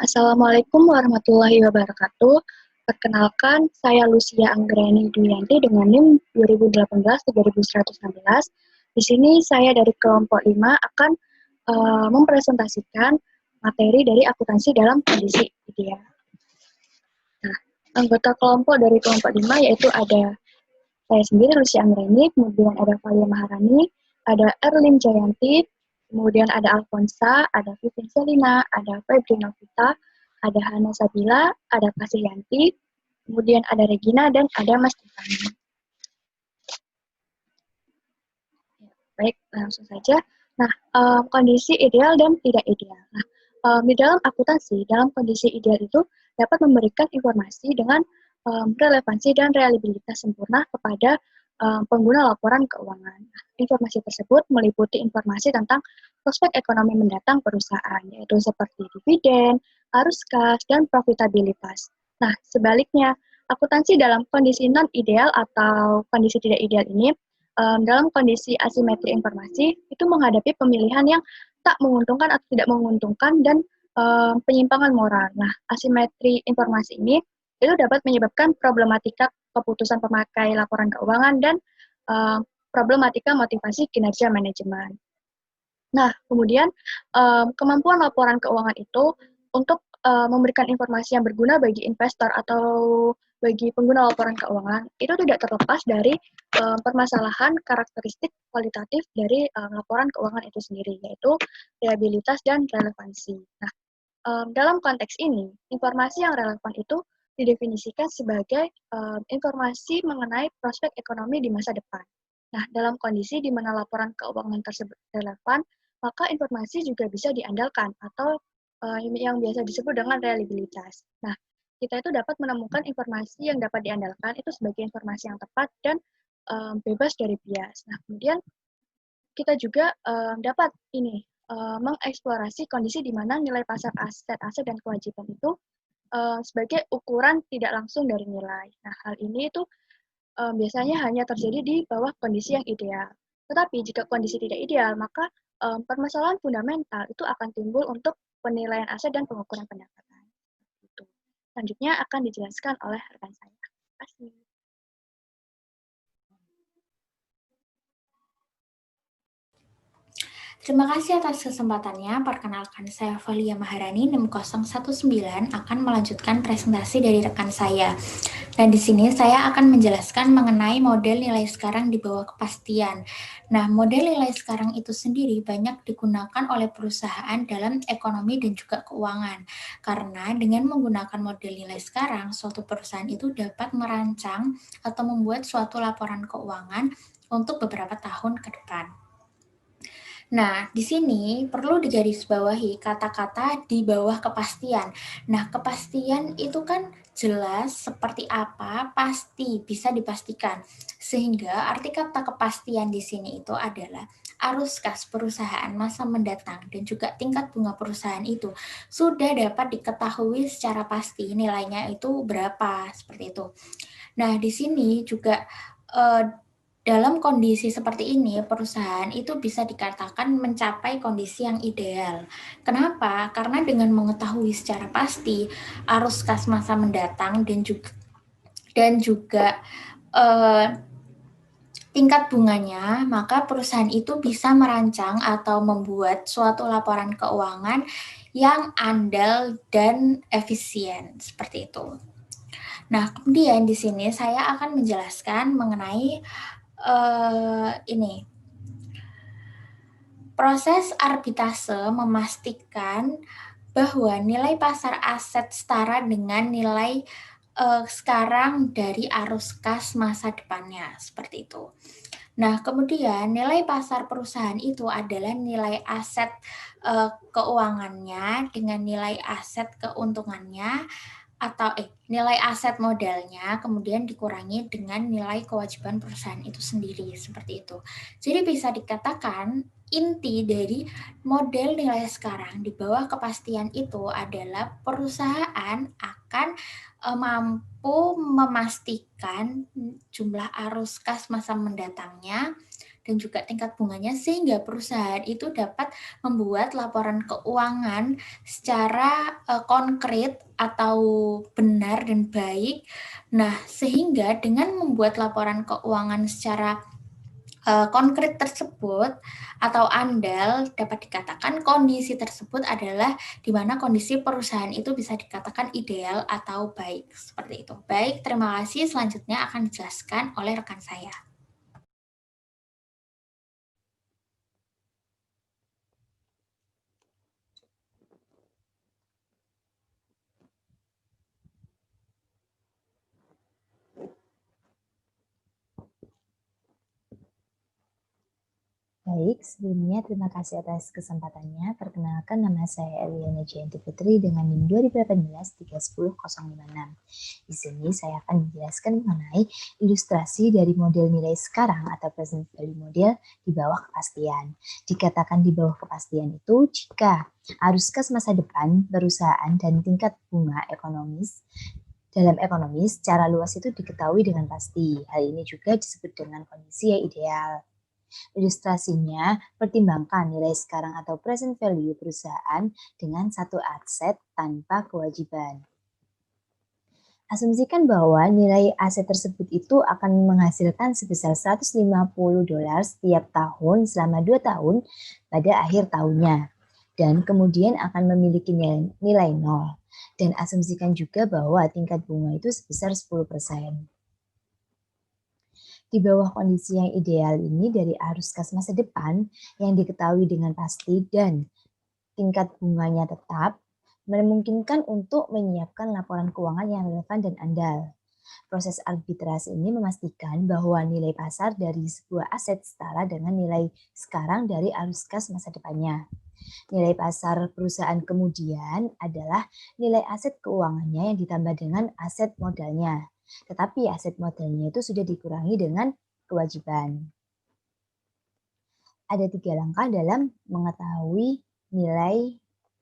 Assalamualaikum warahmatullahi wabarakatuh. Perkenalkan, saya Lucia Anggreni Duyanti dengan NIM 2018-3116. Di sini saya dari kelompok 5 akan mempresentasikan materi dari akuntansi dalam kondisi ideal. Nah, anggota kelompok dari kelompok 5 yaitu ada saya sendiri, Lucia Anggreni, kemudian ada Valia Maharani, ada Erlin Jayanti, kemudian ada Alfonsa, ada Vivin Selina, ada Febri Novita, ada Hana Sabila, ada Kasih Yanti, kemudian ada Regina, dan ada Mas Tiffany. Baik, langsung saja. Nah, kondisi ideal dan tidak ideal. Nah, di dalam akuntansi, dalam kondisi ideal itu dapat memberikan informasi dengan relevansi dan reliabilitas sempurna kepada pengguna laporan keuangan. Nah, informasi tersebut meliputi informasi tentang prospek ekonomi mendatang perusahaan, yaitu seperti dividen, arus kas, dan profitabilitas. Nah, sebaliknya, akuntansi dalam kondisi non-ideal atau kondisi tidak ideal ini dalam kondisi asimetri informasi itu menghadapi pemilihan yang tak menguntungkan atau tidak menguntungkan dan penyimpangan moral. Nah, asimetri informasi ini itu dapat menyebabkan problematika keputusan pemakai laporan keuangan dan problematika motivasi kinerja manajemen. Nah, kemudian kemampuan laporan keuangan itu untuk memberikan informasi yang berguna bagi investor atau bagi pengguna laporan keuangan itu tidak terlepas dari permasalahan karakteristik kualitatif dari laporan keuangan itu sendiri, yaitu reliabilitas dan relevansi. Nah, dalam konteks ini, informasi yang relevan itu didefinisikan sebagai informasi mengenai prospek ekonomi di masa depan. Nah, dalam kondisi di mana laporan keuangan tersebut relevan, maka informasi juga bisa diandalkan atau yang biasa disebut dengan reliabilitas. Nah, kita itu dapat menemukan informasi yang dapat diandalkan itu sebagai informasi yang tepat dan bebas dari bias. Nah, kemudian kita juga dapat ini mengeksplorasi kondisi di mana nilai pasar aset dan kewajiban itu sebagai ukuran tidak langsung dari nilai. Nah, hal ini itu biasanya hanya terjadi di bawah kondisi yang ideal. Tetapi jika kondisi tidak ideal, maka permasalahan fundamental itu akan timbul untuk penilaian aset dan pengukuran pendapatan. Itu. Selanjutnya akan dijelaskan oleh rekan saya. Terima kasih. Terima kasih atas kesempatannya. Perkenalkan, saya Valia Maharani 6019 akan melanjutkan presentasi dari rekan saya. Dan di sini saya akan menjelaskan mengenai model nilai sekarang di bawah kepastian. Nah, model nilai sekarang itu sendiri banyak digunakan oleh perusahaan dalam ekonomi dan juga keuangan. Karena dengan menggunakan model nilai sekarang, suatu perusahaan itu dapat merancang atau membuat suatu laporan keuangan untuk beberapa tahun ke depan. Nah, di sini perlu digarisbawahi kata-kata di bawah kepastian. Nah, kepastian itu kan jelas seperti apa, pasti, bisa dipastikan. Sehingga arti kata kepastian di sini itu adalah arus kas perusahaan masa mendatang dan juga tingkat bunga perusahaan itu sudah dapat diketahui secara pasti nilainya itu berapa, seperti itu. Nah, di sini juga dalam kondisi seperti ini, perusahaan itu bisa dikatakan mencapai kondisi yang ideal. Kenapa? Karena dengan mengetahui secara pasti arus kas masa mendatang dan juga tingkat bunganya, maka perusahaan itu bisa merancang atau membuat suatu laporan keuangan yang andal dan efisien, seperti itu. Nah, kemudian di sini saya akan menjelaskan mengenai ini. Proses arbitrase memastikan bahwa nilai pasar aset setara dengan nilai sekarang dari arus kas masa depannya, seperti itu. Nah, kemudian nilai pasar perusahaan itu adalah nilai aset keuangannya dengan nilai aset keuntungannya atau nilai aset modalnya kemudian dikurangi dengan nilai kewajiban perusahaan itu sendiri, seperti itu. Jadi bisa dikatakan inti dari model nilai sekarang di bawah kepastian itu adalah perusahaan akan mampu memastikan jumlah arus kas masa mendatangnya dan juga tingkat bunganya sehingga perusahaan itu dapat membuat laporan keuangan secara konkret atau benar dan baik. Nah, sehingga dengan membuat laporan keuangan secara konkret tersebut atau andal, dapat dikatakan kondisi tersebut adalah di mana kondisi perusahaan itu bisa dikatakan ideal atau baik. Seperti itu. Baik, terima kasih. Selanjutnya akan dijelaskan oleh rekan saya. Baik, sebelumnya terima kasih atas kesempatannya. Perkenalkan, nama saya Eliana Jayanti Putri dengan NIM 2018-310-056. Di sini saya akan menjelaskan mengenai ilustrasi dari model nilai sekarang atau present value model di bawah kepastian. Dikatakan di bawah kepastian itu jika arus kas masa depan perusahaan dan tingkat bunga ekonomis dalam ekonomi secara luas itu diketahui dengan pasti. Hal ini juga disebut dengan kondisi yang ideal. Ilustrasinya, pertimbangkan nilai sekarang atau present value perusahaan dengan satu aset tanpa kewajiban. Asumsikan bahwa nilai aset tersebut itu akan menghasilkan sebesar $150 setiap tahun selama 2 tahun pada akhir tahunnya. Dan kemudian akan memiliki nilai 0. Dan asumsikan juga bahwa tingkat bunga itu sebesar 10%. Di bawah kondisi yang ideal ini dari arus kas masa depan yang diketahui dengan pasti dan tingkat bunganya tetap, memungkinkan untuk menyiapkan laporan keuangan yang relevan dan andal. Proses arbitrase ini memastikan bahwa nilai pasar dari sebuah aset setara dengan nilai sekarang dari arus kas masa depannya. Nilai pasar perusahaan kemudian adalah nilai aset keuangannya yang ditambah dengan aset modalnya. Tetapi aset modalnya itu sudah dikurangi dengan kewajiban. Ada 3 langkah dalam mengetahui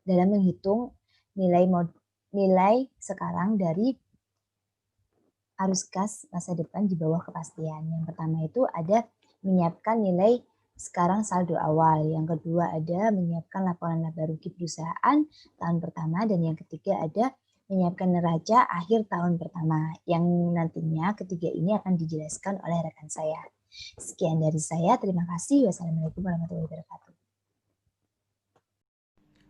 dalam menghitung nilai sekarang dari arus kas masa depan di bawah kepastian. Yang pertama itu ada menyiapkan nilai sekarang saldo awal. Yang kedua ada menyiapkan laporan laba rugi perusahaan tahun pertama. Dan yang ketiga ada menyiapkan neraca akhir tahun pertama. Yang nantinya ketiga ini akan dijelaskan oleh rekan saya. Sekian dari saya. Terima kasih. Wassalamualaikum warahmatullahi wabarakatuh.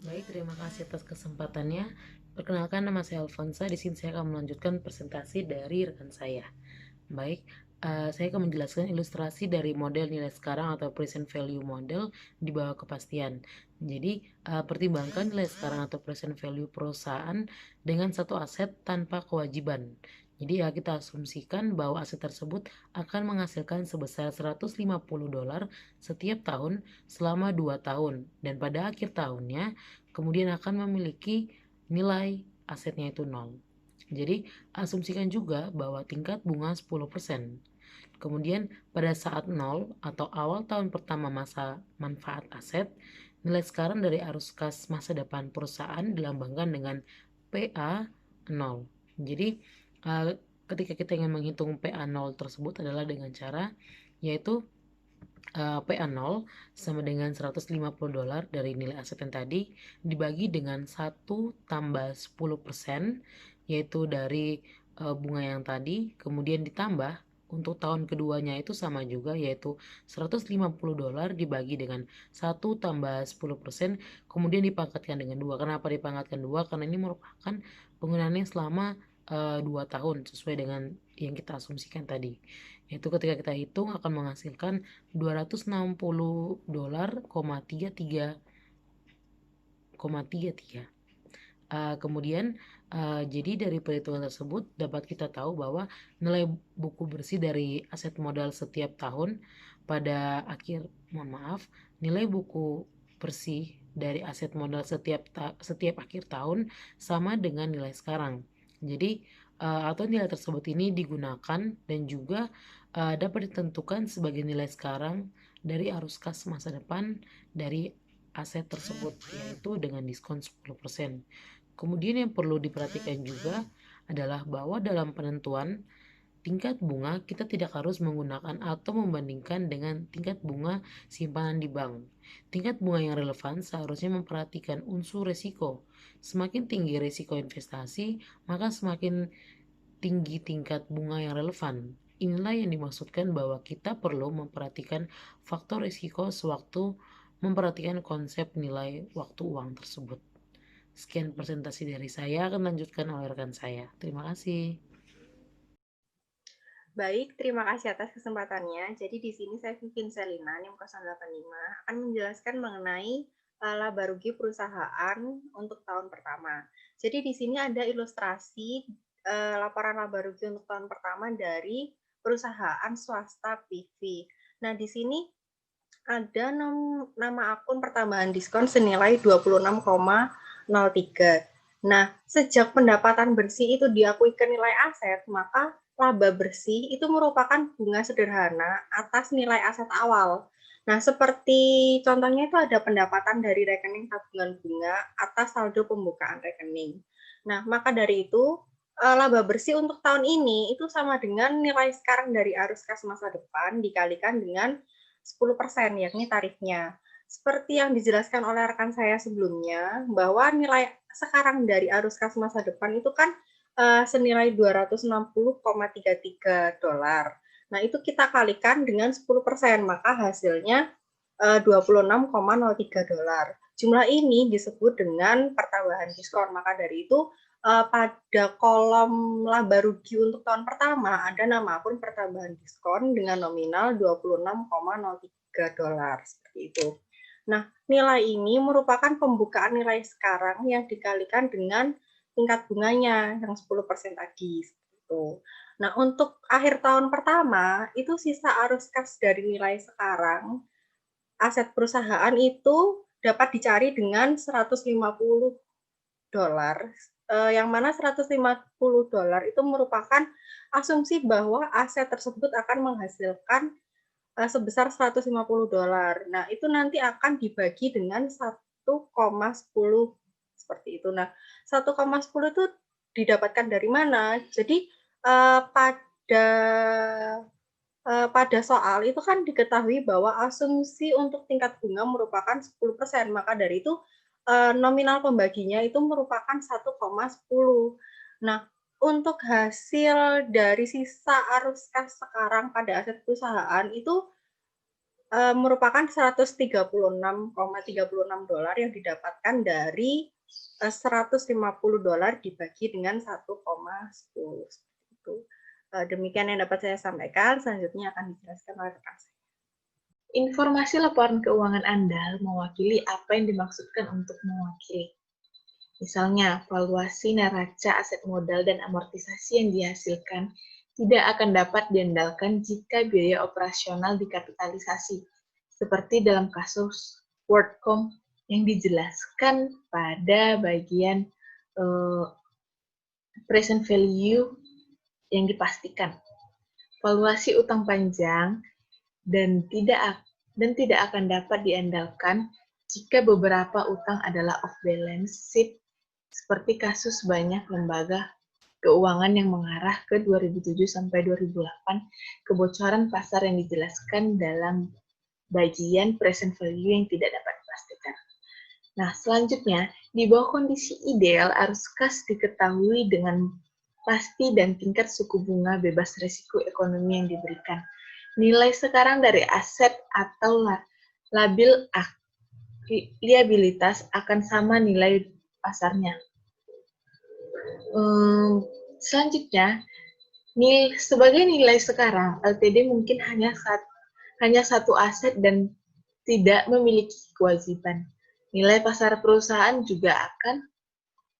Baik, terima kasih atas kesempatannya. Perkenalkan, nama saya Alfonsa. Di sini saya akan melanjutkan presentasi dari rekan saya. Baik, saya akan menjelaskan ilustrasi dari model nilai sekarang atau present value model di bawah kepastian. Jadi, pertimbangkan nilai sekarang atau present value perusahaan dengan satu aset tanpa kewajiban. Jadi kita asumsikan bahwa aset tersebut akan menghasilkan sebesar $150 setiap tahun selama 2 tahun. Dan pada akhir tahunnya, kemudian akan memiliki nilai asetnya itu 0. Jadi asumsikan juga bahwa tingkat bunga 10%. Kemudian pada saat 0 atau awal tahun pertama masa manfaat aset, nilai sekarang dari arus kas masa depan perusahaan dilambangkan dengan PA 0. Jadi ketika kita ingin menghitung PA 0 tersebut adalah dengan cara yaitu PA 0 sama dengan $150 dari nilai aset yang tadi dibagi dengan 1 tambah 10% yaitu dari bunga yang tadi, kemudian ditambah untuk tahun keduanya itu sama juga yaitu $150 dibagi dengan 1 tambah 10%, kemudian dipangkatkan dengan 2. Kenapa dipangkatkan 2? Karena ini merupakan penggunaannya selama 2 tahun sesuai dengan yang kita asumsikan tadi. Yaitu ketika kita hitung akan menghasilkan $260.33,33. Kemudian jadi dari perhitungan tersebut dapat kita tahu bahwa nilai buku bersih dari aset modal setiap tahun pada nilai buku bersih dari aset modal setiap akhir tahun sama dengan nilai sekarang. Jadi atau nilai tersebut ini digunakan dan juga dapat ditentukan sebagai nilai sekarang dari arus kas masa depan dari aset tersebut, yaitu dengan diskon 10%. Kemudian yang perlu diperhatikan juga adalah bahwa dalam penentuan tingkat bunga kita tidak harus menggunakan atau membandingkan dengan tingkat bunga simpanan di bank. Tingkat bunga yang relevan seharusnya memperhatikan unsur resiko. Semakin tinggi resiko investasi, maka semakin tinggi tingkat bunga yang relevan. Inilah yang dimaksudkan bahwa kita perlu memperhatikan faktor risiko sewaktu memperhatikan konsep nilai waktu uang tersebut. Sekian presentasi dari saya, akan lanjutkan oleh rekan saya. Terima kasih. Baik, terima kasih atas kesempatannya. Jadi di sini saya Vivin Selina, NIM 085, akan menjelaskan mengenai laba rugi perusahaan untuk tahun pertama. Jadi di sini ada ilustrasi laporan laba rugi untuk tahun pertama dari perusahaan swasta PV. Nah, di sini ada nama akun pertambahan diskon senilai 26,03. Nah, sejak pendapatan bersih itu diakui ke nilai aset, maka laba bersih itu merupakan bunga sederhana atas nilai aset awal. Nah, seperti contohnya itu ada pendapatan dari rekening tabungan bunga atas saldo pembukaan rekening. Nah, maka dari itu, laba bersih untuk tahun ini itu sama dengan nilai sekarang dari arus kas masa depan dikalikan dengan 10%, yakni tarifnya. Seperti yang dijelaskan oleh rekan saya sebelumnya, bahwa nilai sekarang dari arus kas masa depan itu kan senilai 260,33 dolar. Nah, itu kita kalikan dengan 10%, maka hasilnya 26,03 dolar. Jumlah ini disebut dengan pertambahan diskon. Maka dari itu, pada kolom laba rugi untuk tahun pertama ada nama akun pertambahan diskon dengan nominal 26,03 dolar. Seperti itu. Nah, nilai ini merupakan pembukaan nilai sekarang yang dikalikan dengan tingkat bunganya yang 10% tadi. Gitu. Nah, untuk akhir tahun pertama, itu sisa arus kas dari nilai sekarang, aset perusahaan itu dapat dicari dengan 150 dolar, yang mana 150 dolar itu merupakan asumsi bahwa aset tersebut akan menghasilkan sebesar 150 dolar. Nah, itu nanti akan dibagi dengan 1,10 seperti itu. Nah, 1,10 itu didapatkan dari mana? Jadi pada soal itu kan diketahui bahwa asumsi untuk tingkat bunga merupakan 10%, maka dari itu nominal pembaginya itu merupakan 1,10. Nah, untuk hasil dari sisa arus kas sekarang pada aset perusahaan itu merupakan 136,36 dolar yang didapatkan dari 150 dolar dibagi dengan 1,10. Itu. Demikian yang dapat saya sampaikan. Selanjutnya akan dijelaskan oleh rekan saya. Informasi laporan keuangan Anda mewakili apa yang dimaksudkan untuk mewakili. Misalnya, valuasi neraca aset modal dan amortisasi yang dihasilkan tidak akan dapat diandalkan jika biaya operasional dikapitalisasi, seperti dalam kasus WorldCom yang dijelaskan pada bagian present value yang dipastikan. Valuasi utang panjang dan tidak akan dapat diandalkan jika beberapa utang adalah off balance sheet, seperti kasus banyak lembaga keuangan yang mengarah ke 2007 sampai 2008, kebocoran pasar yang dijelaskan dalam bagian present value yang tidak dapat dipastikan. Nah, selanjutnya, di bawah kondisi ideal, arus kas diketahui dengan pasti dan tingkat suku bunga bebas risiko ekonomi yang diberikan. Nilai sekarang dari aset atau liabilitas akan sama nilai pasarnya. Selanjutnya, sebagai nilai sekarang, LTD mungkin hanya satu aset dan tidak memiliki kewajiban. Nilai pasar perusahaan juga akan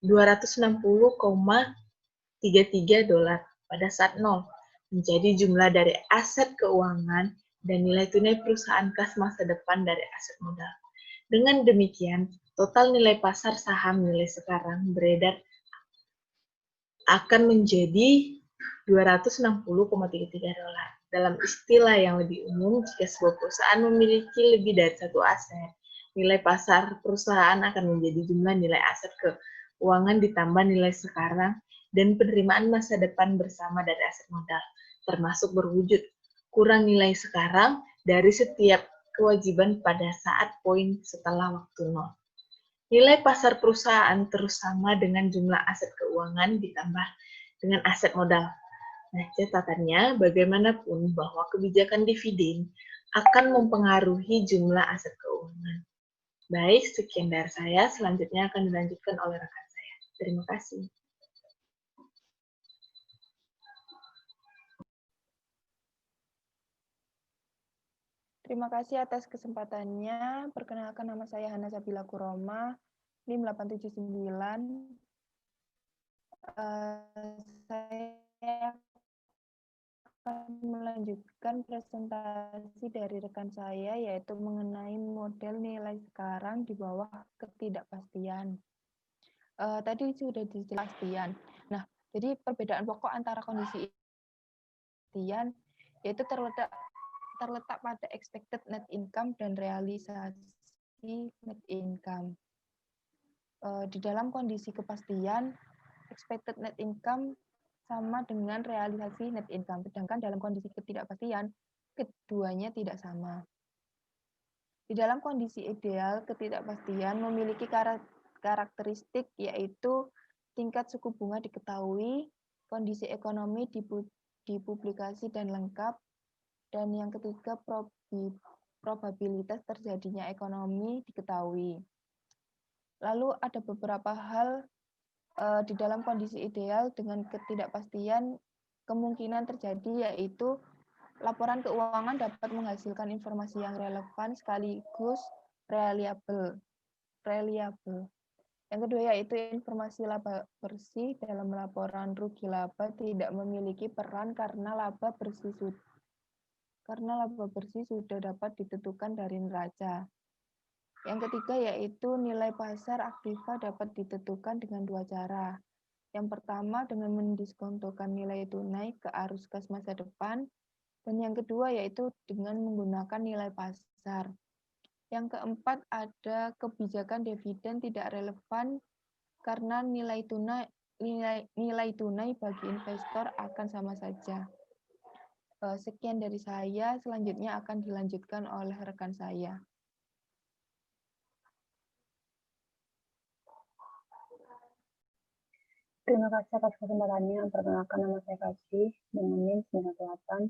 260,33 dolar pada saat 0, menjadi jumlah dari aset keuangan dan nilai tunai perusahaan kas masa depan dari aset modal. Dengan demikian, total nilai pasar saham nilai sekarang beredar akan menjadi 260,33 dolar. Dalam istilah yang lebih umum, jika sebuah perusahaan memiliki lebih dari satu aset, nilai pasar perusahaan akan menjadi jumlah nilai aset keuangan ditambah nilai sekarang dan penerimaan masa depan bersama dari aset modal. termasuk berwujud kurang nilai sekarang dari setiap kewajiban pada saat poin setelah waktu nol. Nilai pasar perusahaan terus sama dengan jumlah aset keuangan ditambah dengan aset modal. Nah, catatannya bagaimanapun bahwa kebijakan dividen akan mempengaruhi jumlah aset keuangan. Baik, sekian dari saya. Selanjutnya akan dilanjutkan oleh rekan saya. Terima kasih. Terima kasih atas kesempatannya. Perkenalkan, nama saya Hana Sabila Kuroma, NIM 879. Saya akan melanjutkan presentasi dari rekan saya, yaitu mengenai model nilai sekarang di bawah ketidakpastian. Tadi sudah dijelaskan. Nah, jadi perbedaan pokok antara kondisi ketidakpastian yaitu terletak pada expected net income dan realisasi net income. Di dalam kondisi kepastian, expected net income sama dengan realisasi net income, sedangkan dalam kondisi ketidakpastian, keduanya tidak sama. Di dalam kondisi ideal, ketidakpastian memiliki karakteristik yaitu tingkat suku bunga diketahui, kondisi ekonomi dipublikasi dan lengkap, dan yang ketiga probabilitas terjadinya ekonomi diketahui. Lalu ada beberapa hal di dalam kondisi ideal dengan ketidakpastian kemungkinan terjadi, yaitu laporan keuangan dapat menghasilkan informasi yang relevan sekaligus reliable. Yang kedua yaitu informasi laba bersih dalam laporan rugi laba tidak memiliki peran karena laba bersih sudah dapat ditentukan dari neraca. Yang ketiga yaitu nilai pasar aktiva dapat ditentukan dengan dua cara. Yang pertama dengan mendiskontokan nilai tunai ke arus kas masa depan, dan yang kedua yaitu dengan menggunakan nilai pasar. Yang keempat ada kebijakan dividen tidak relevan karena nilai tunai bagi investor akan sama saja. Sekian dari saya, selanjutnya akan dilanjutkan oleh rekan saya. Terima kasih atas kesempatannya. Perkenalkan, nama saya Kasih dengan NIM 98.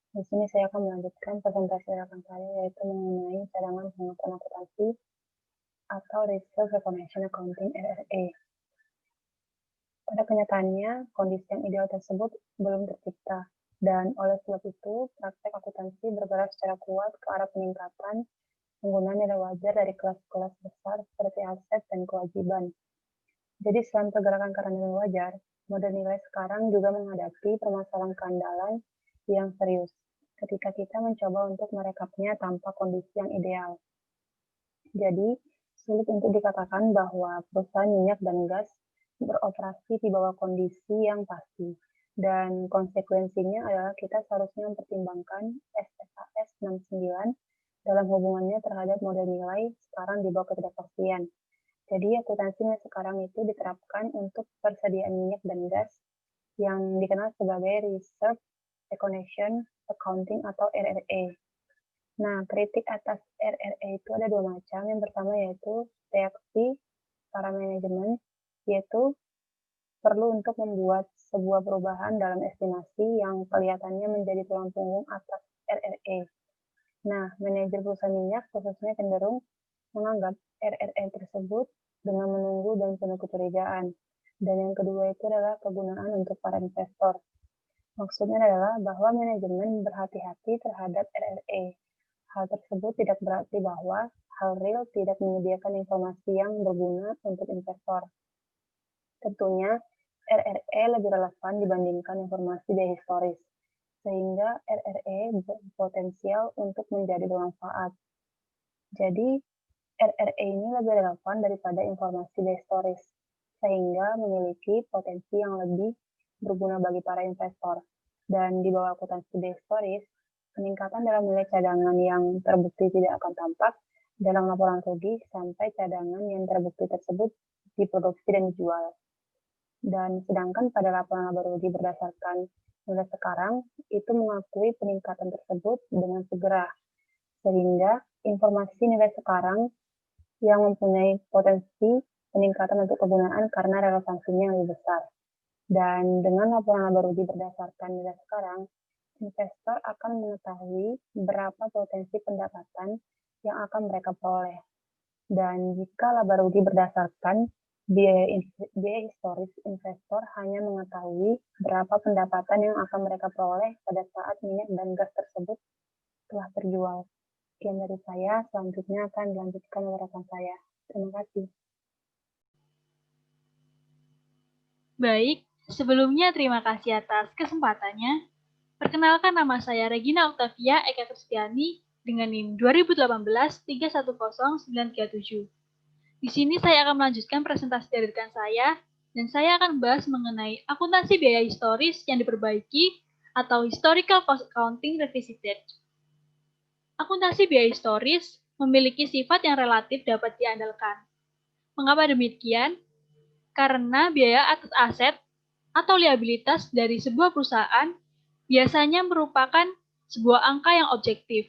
Di sini saya akan melanjutkan presentasi rekan saya, yaitu mengenai cadangan penguatan akuntansi atau Reserve Recognition Accounting (RRA). Pada kenyataannya, kondisi yang ideal tersebut belum tercipta, dan oleh sebab itu, praktek akuntansi bergerak secara kuat ke arah peningkatan penggunaan nilai wajar dari kelas-kelas besar seperti aset dan kewajiban. Jadi selain pergerakan karena nilai wajar, model nilai sekarang juga menghadapi permasalahan keandalan yang serius ketika kita mencoba untuk merekapnya tanpa kondisi yang ideal. Jadi, sulit untuk dikatakan bahwa perusahaan minyak dan gas beroperasi di bawah kondisi yang pasti. Dan konsekuensinya adalah kita seharusnya mempertimbangkan SSAS 69 dalam hubungannya terhadap model nilai sekarang di bawah ketidakpastian. Jadi akuntansi sekarang itu diterapkan untuk persediaan minyak dan gas yang dikenal sebagai Reserve Recognition Accounting atau RRA. Nah, kritik atas RRA itu ada dua macam. Yang pertama yaitu reaksi para manajemen, yaitu perlu untuk membuat sebuah perubahan dalam estimasi yang kelihatannya menjadi tulang punggung atas RRA. Nah, manajer perusahaan minyak khususnya cenderung menganggap RRA tersebut dengan menunggu dan penuh kecurigaan. Dan yang kedua itu adalah kegunaan untuk para investor. Maksudnya adalah bahwa manajemen berhati-hati terhadap RRA. Hal tersebut tidak berarti bahwa hal real tidak menyediakan informasi yang berguna untuk investor. Tentunya, RRA lebih relevan dibandingkan informasi historis, sehingga RRA berpotensial untuk menjadi bermanfaat. Jadi, RRA ini lebih relevan daripada informasi historis, sehingga memiliki potensi yang lebih berguna bagi para investor. Dan di bawah akuntansi historis, peningkatan dalam nilai cadangan yang terbukti tidak akan tampak dalam laporan rugi sampai cadangan yang terbukti tersebut diproduksi dan dijual. Dan sedangkan pada laporan laba rugi berdasarkan nilai sekarang itu mengakui peningkatan tersebut dengan segera, sehingga informasi nilai sekarang yang mempunyai potensi peningkatan untuk kegunaan karena relevansinya lebih besar. Dan dengan laporan laba rugi berdasarkan nilai sekarang, investor akan mengetahui berapa potensi pendapatan yang akan mereka peroleh. Dan jika laba rugi berdasarkan biaya historis, investor hanya mengetahui berapa pendapatan yang akan mereka peroleh pada saat minyak dan gas tersebut telah terjual. Sekian dari saya, selanjutnya akan dilanjutkan oleh rekan saya. Terima kasih. Baik, sebelumnya terima kasih atas kesempatannya. Perkenalkan, nama saya Regina Octavia Eka Kristiani dengan NIM 2018-310937. Di sini saya akan melanjutkan presentasi dari rekan saya, dan saya akan membahas mengenai akuntansi biaya historis yang diperbaiki atau Historical Cost Accounting Revisited. Akuntansi biaya historis memiliki sifat yang relatif dapat diandalkan. Mengapa demikian? Karena biaya atas aset atau liabilitas dari sebuah perusahaan biasanya merupakan sebuah angka yang objektif,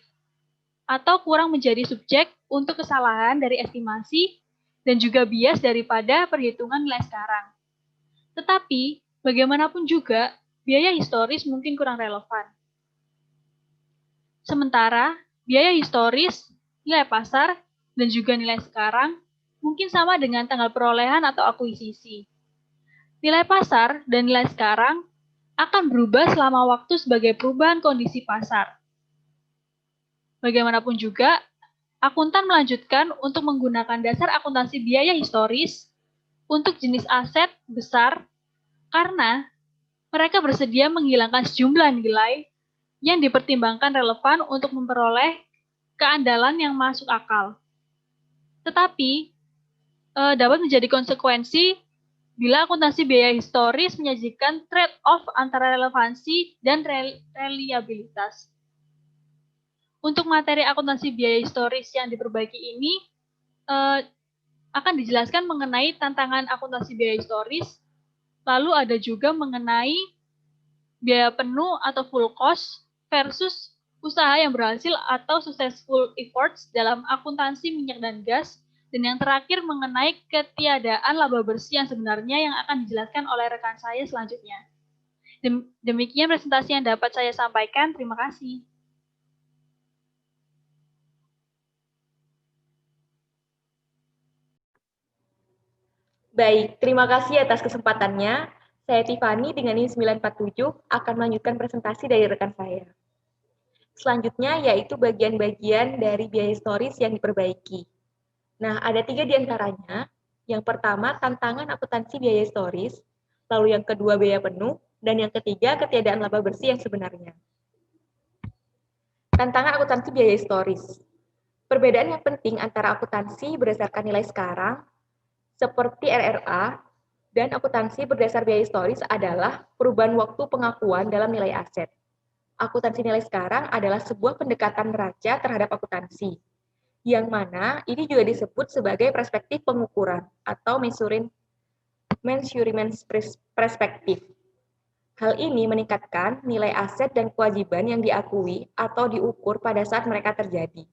atau kurang menjadi subjek untuk kesalahan dari estimasi dan juga bias daripada perhitungan nilai sekarang. Tetapi, bagaimanapun juga, biaya historis mungkin kurang relevan. Sementara, biaya historis, nilai pasar, dan juga nilai sekarang mungkin sama dengan tanggal perolehan atau akuisisi. Nilai pasar dan nilai sekarang akan berubah selama waktu sebagai perubahan kondisi pasar. Bagaimanapun juga, akuntan melanjutkan untuk menggunakan dasar akuntansi biaya historis untuk jenis aset besar karena mereka bersedia menghilangkan sejumlah nilai yang dipertimbangkan relevan untuk memperoleh keandalan yang masuk akal. Tetapi, dapat menjadi konsekuensi bila akuntansi biaya historis menyajikan trade-off antara relevansi dan reliabilitas. Untuk materi akuntansi biaya historis yang diperbaiki ini akan dijelaskan mengenai tantangan akuntansi biaya historis, lalu ada juga mengenai biaya penuh atau full cost versus usaha yang berhasil atau successful efforts dalam akuntansi minyak dan gas, dan yang terakhir mengenai ketiadaan laba bersih yang sebenarnya yang akan dijelaskan oleh rekan saya selanjutnya. Demikian presentasi yang dapat saya sampaikan. Terima kasih. Baik, terima kasih atas kesempatannya. Saya Tiffany dengan NIM 947 akan melanjutkan presentasi dari rekan saya. Selanjutnya yaitu bagian-bagian dari biaya historis yang diperbaiki. Nah, ada 3 diantaranya. Yang pertama, tantangan akuntansi biaya historis, lalu yang kedua, biaya penuh, dan yang ketiga, ketiadaan laba bersih yang sebenarnya. Tantangan akuntansi biaya historis. Perbedaan yang penting antara akuntansi berdasarkan nilai sekarang, seperti RRA, dan akuntansi berdasar biaya historis adalah perubahan waktu pengakuan dalam nilai aset. Akuntansi nilai sekarang adalah sebuah pendekatan neraca terhadap akuntansi, yang mana ini juga disebut sebagai perspektif pengukuran atau measurement perspektif. Hal ini meningkatkan nilai aset dan kewajiban yang diakui atau diukur pada saat mereka terjadi.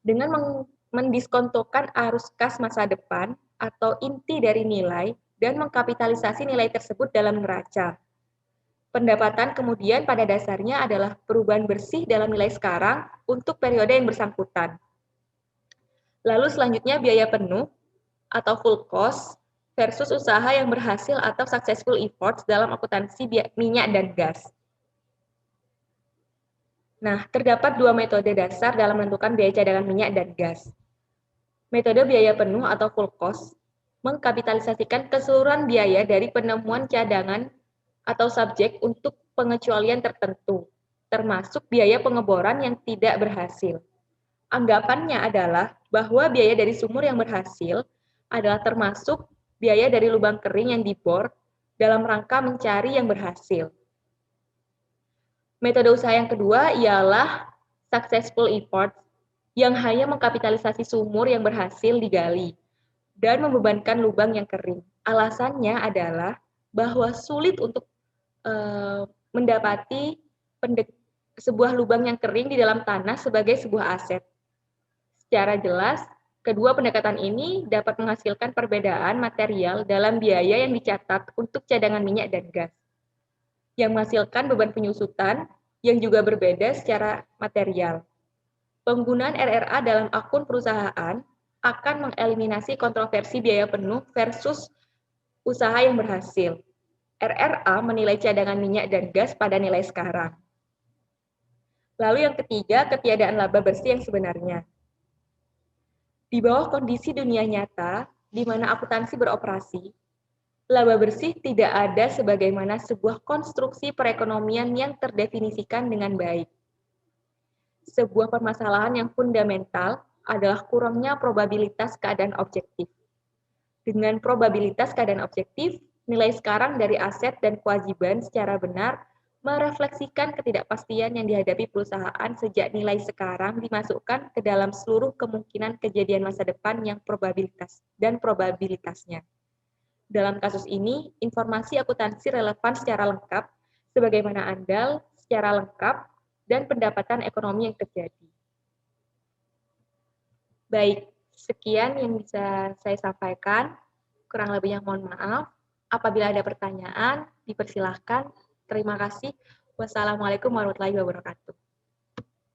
Dengan mendiskontokan arus kas masa depan atau inti dari nilai dan mengkapitalisasi nilai tersebut dalam neraca. Pendapatan kemudian pada dasarnya adalah perubahan bersih dalam nilai sekarang untuk periode yang bersangkutan. Lalu selanjutnya biaya penuh atau full cost versus usaha yang berhasil atau successful efforts dalam akuntansi minyak dan gas. Nah, terdapat 2 metode dasar dalam menentukan biaya cadangan minyak dan gas. Metode biaya penuh atau full cost mengkapitalisasikan keseluruhan biaya dari penemuan cadangan atau subjek untuk pengecualian tertentu, termasuk biaya pengeboran yang tidak berhasil. Anggapannya adalah bahwa biaya dari sumur yang berhasil adalah termasuk biaya dari lubang kering yang dibor dalam rangka mencari yang berhasil. Metode usaha yang kedua ialah successful effort yang hanya mengkapitalisasi sumur yang berhasil digali dan membebankan lubang yang kering. Alasannya adalah bahwa sulit untuk mendapati sebuah lubang yang kering di dalam tanah sebagai sebuah aset. Secara jelas, kedua pendekatan ini dapat menghasilkan perbedaan material dalam biaya yang dicatat untuk cadangan minyak dan gas, yang menghasilkan beban penyusutan yang juga berbeda secara material. Penggunaan RRA dalam akun perusahaan akan mengeliminasi kontroversi biaya penuh versus usaha yang berhasil. RRA menilai cadangan minyak dan gas pada nilai sekarang. Lalu yang ketiga, ketiadaan laba bersih yang sebenarnya. Di bawah kondisi dunia nyata, di mana akuntansi beroperasi, laba bersih tidak ada sebagaimana sebuah konstruksi perekonomian yang terdefinisikan dengan baik. Sebuah permasalahan yang fundamental adalah kurangnya probabilitas keadaan objektif. Dengan probabilitas keadaan objektif, nilai sekarang dari aset dan kewajiban secara benar merefleksikan ketidakpastian yang dihadapi perusahaan sejak nilai sekarang dimasukkan ke dalam seluruh kemungkinan kejadian masa depan yang probabilitasnya. Dalam kasus ini, informasi akuntansi relevan secara lengkap, sebagaimana andal secara lengkap, dan pendapatan ekonomi yang terjadi. Baik, sekian yang bisa saya sampaikan. Kurang lebihnya mohon maaf. Apabila ada pertanyaan, dipersilahkan. Terima kasih. Wassalamualaikum warahmatullahi wabarakatuh.